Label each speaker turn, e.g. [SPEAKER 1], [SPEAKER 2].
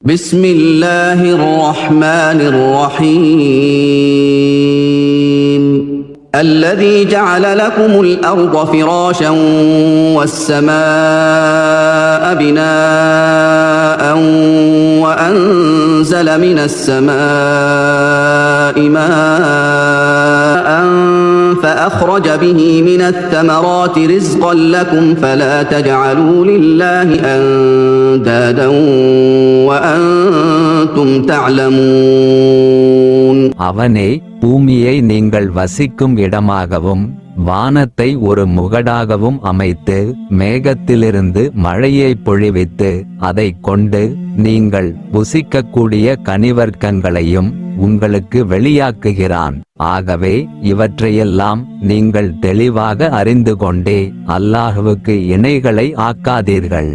[SPEAKER 1] بسم الله الرحمن الرحيم الذي جعل لكم الأرض فراشا والسماء بناء وأنزل من السماء ماء فأخرج به من الثمرات رزقا لكم فلا تجعلوا لله أندادا وأنتم تعلمون.
[SPEAKER 2] அவனே பூமியை நீங்கள் வசிக்கும் இடமாகவும் வானத்தை ஒரு முகடாகவும் அமைத்து மேகத்திலிருந்து மழையை பொழிவித்து அதை கொண்டு நீங்கள் புசிக்கக்கூடிய கனிவர்க்கங்களையும் உங்களுக்கு வெளியாக்குகிறான். ஆகவே இவற்றையெல்லாம் நீங்கள் தெளிவாக அறிந்து கொண்டே அல்லாஹ்வுக்கு இணைகளை ஆக்காதீர்கள்.